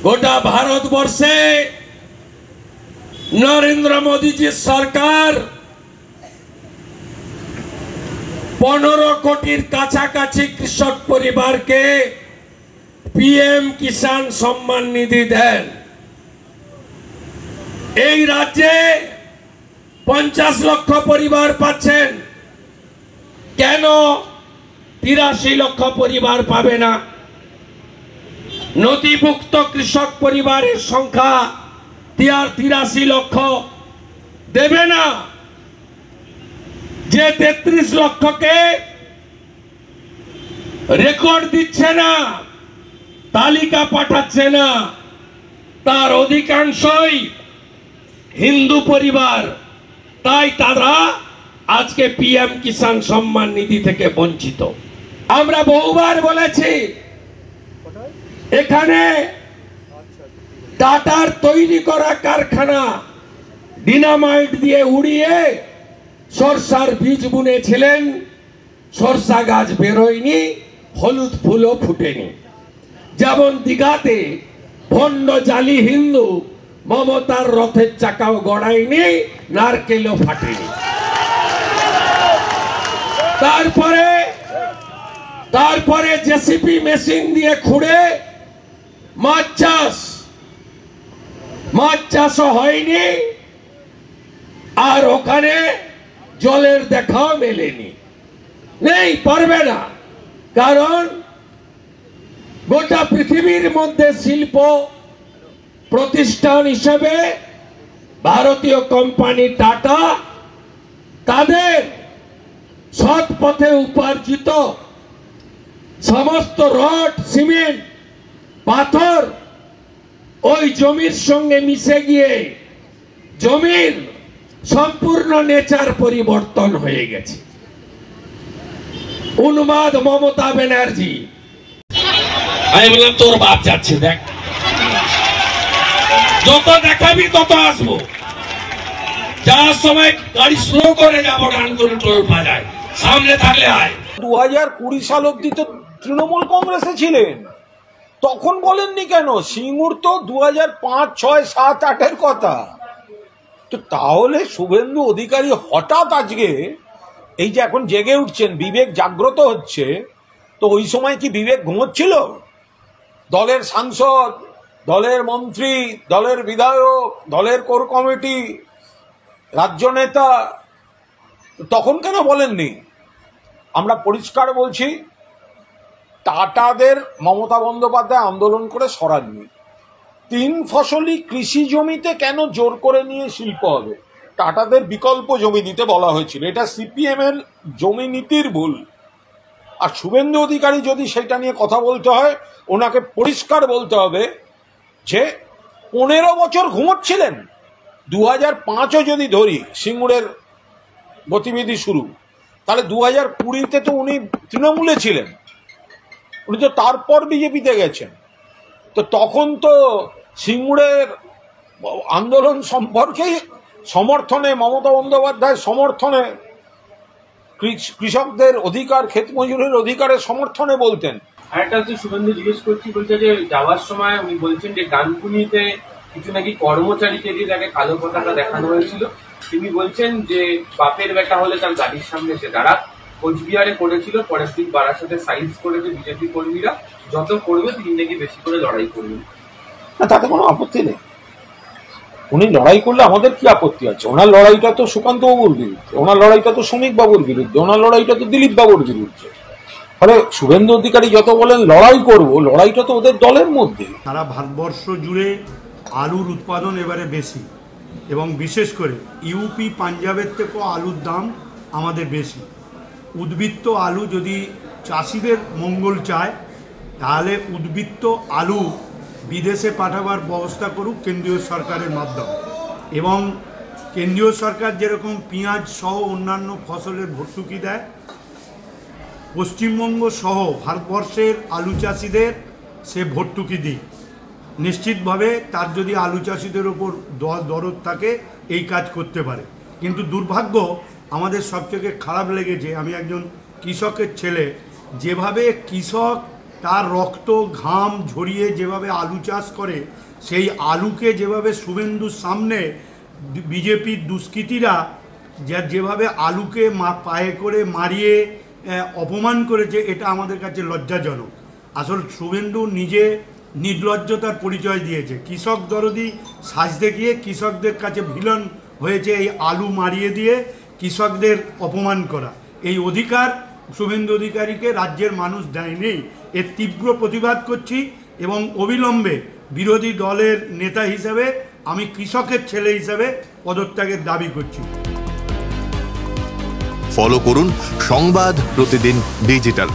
গোটা ভারতবর্ষে নরেন্দ্র মোদীজির সরকার 15 কোটির কাছাকাছি কৃষক পরিবারকে পিএম কিষাণ সম্মান নিধি দেন। এই রাজ্যে 50 লক্ষ পরিবার পাচ্ছেন, কেন 83 লক্ষ পরিবার পাবে না? নথিভুক্ত কৃষক পরিবারের সংখ্যা 83 লক্ষ দেবে না। যে 33 লক্ষকে রেকর্ড দিচ্ছে না, তালিকা পাঠাচ্ছে না, তার অধিকাংশই হিন্দু পরিবার। তাই তারা আজকে পিএম কিষাণ সম্মান নিধি থেকে বঞ্চিত। আমরা বহুবার বলেছি, এখানে টাটার তৈরি করা কারখানা ডিনামাইট দিয়ে উড়িয়ে সরষার বীজ বুনেছিলেন, সরষা গাছ বেরোয়নি, হলুদ ফুলও ফুটেনি। যেমন দীঘাতে ভণ্ড জালি হিন্দু মমতার রথের চাকাও গড়ায়নি, নারকেলও ফাটেনি। তারপরে জেসিপি মেশিন দিয়ে খুঁড়ে মাছ চাষও হয়নি, আর ওখানে জলের দেখাও মেলেনি। নেই, পারবে না, কারণ গোটা পৃথিবীর মধ্যে শিল্প প্রতিষ্ঠান হিসেবে ভারতীয় কোম্পানি টাটা তাদের সৎ পথে উপার্জিত সমস্ত রড, সিমেন্ট, পাথর ওই জমির সঙ্গে মিশে গিয়ে জমির সম্পূর্ণ নেচার পরিবর্তন হয়ে গেছে। উন্মাদ মমতা ব্যানার্জি। আমি বললাম তোর বাপ যাচ্ছে, দেখ, যত দেখাবি তত আসবো। যাওয়ার সময় গাড়ি স্লো করে যাবো, আন্দোলন টোল পাজায়, সামনে থাকলে আয়। 2020 সাল অব্দি তো তৃণমূল কংগ্রেসে ছিলেন, তখন বলেননি কেন? সিঙ্গুর তো 2005, 6, 7, 8 কথা। তো তাহলে শুভেন্দু অধিকারী হঠাৎ আজকে এই যে এখন জেগে উঠছেন, বিবেক জাগ্রত হচ্ছে, তো ওই সময় কি বিবেক ঘুমোচ্ছিল? দলের সাংসদ, দলের মন্ত্রী, দলের বিধায়ক, দলের কোর কমিটি, রাজ্য নেতা, তখন কেন বলেননি? আমরা পরিষ্কার বলছি, টাটাদের মমতা বন্দ্যোপাধ্যায় আন্দোলন করে সরাননি। 3 ফসলি কৃষি জমিতে কেন জোর করে নিয়ে শিল্প হবে? টাটাদের বিকল্প জমি দিতে বলা হয়েছিল, এটা সিপিএম এর জমি নীতির ভুল। আর শুভেন্দু অধিকারী যদি সেটা নিয়ে কথা বলতে হয়, ওনাকে পরিষ্কার বলতে হবে যে 15 বছর ঘুমোচ্ছিলেন। 2005ও যদি ধরি সিঙ্গুরের গতিবিধি শুরু, তাহলে 2020-তে তো উনি তৃণমূলে ছিলেন, উনি তো তারপর বিজেপিতে গেছেন। তো তখন তো সিঙ্গুরের আন্দোলন সম্পর্কে সমর্থনে, মমতা বন্দ্যোপাধ্যায়ের সমর্থনে, কৃষকদের অধিকার, ক্ষেত মজুরের অধিকারের সমর্থনে বলতেন। আরেকটা হচ্ছে, শুভেন্দু জিজ্ঞেস করছি, বলছে যে যাওয়ার সময় উনি বলছেন যে ডানকুনিতে কিছু নাকি কর্মচারীকে দিয়ে তাকে কালো পতাকা দেখানো হয়েছিল। তিনি বলছেন যে বাপের বেটা হলে তার গাড়ির সামনে এসে দাঁড়া। কোচবিহারে করেছিল, পরের দিন বারাসাতে সাইজ করেছে বিজেপি কর্মীরা, যত করবে তিনি নাকি বেশি করে লড়াই করবেন। না, তাতে কোনো আপত্তি নেই। উনি লড়াই করলে আমাদের কি আপত্তি আছে? ওনার লড়াইটা তো সুকান্ত বাবুর বিরুদ্ধে, ওনার লড়াইটা তো শ্রমিক বাবুর বিরুদ্ধে, ওনার লড়াইটা তো দিলীপ বাবুর বিরুদ্ধে। ফলে শুভেন্দু অধিকারী যত বলেন লড়াই করব, লড়াইটা তো ওদের দলের মধ্যে। সারা ভারতবর্ষ জুড়ে আলুর উৎপাদন এবারে বেশি, এবং বিশেষ করে ইউপি, পাঞ্জাবের থেকেও আলুর দাম আমাদের বেশি। উদ্বৃত্ত আলু যদি চাষিদের মঙ্গল চায়, তাহলে উদ্বৃত্ত আলু বিদেশে পাঠাবার ব্যবস্থা করুক কেন্দ্রীয় সরকারের মাধ্যমে। এবং কেন্দ্রীয় সরকার যেরকম পেঁয়াজ সহ অন্যান্য ফসলের ভর্তুকি দেয়, পশ্চিমবঙ্গ সহ ভারতবর্ষের আলু চাষিদের সে ভর্তুকি দিই। নিশ্চিতভাবে তার যদি আলু চাষিদের ওপর দরদ থাকে, এই কাজ করতে পারে। কিন্তু দুর্ভাগ্য, আমাদের সবথেকে খারাপ লেগেছে, আমি একজন কৃষকের ছেলে, যেভাবে কৃষক তার রক্ত ঘাম ঝরিয়ে যেভাবে আলু চাষ করে, সেই আলুকে যেভাবে শুভেন্দুর সামনে বিজেপির দুষ্কৃতীরা যেভাবে আলুকে পায়ে করে মারিয়ে অপমান করেছে, এটা আমাদের কাছে লজ্জাজনক। আসল শুভেন্দু নিজে নির্লজ্জতার পরিচয় দিয়েছে। কৃষক দরদি সাজতে গিয়ে কৃষকদের কাছে ভিলন হয়েছে এই আলু মারিয়ে দিয়ে কৃষকদের অপমান করা। এই অধিকার শুভেন্দু অধিকারীকে রাজ্যের মানুষ দেয়নি। এর তীব্র প্রতিবাদ করছি এবং অবিলম্বে বিরোধী দলের নেতা হিসেবে আমি কৃষকের ছেলে হিসেবে পদত্যাগের দাবি করছি। ফলো করুন সংবাদ প্রতিদিন ডিজিটাল।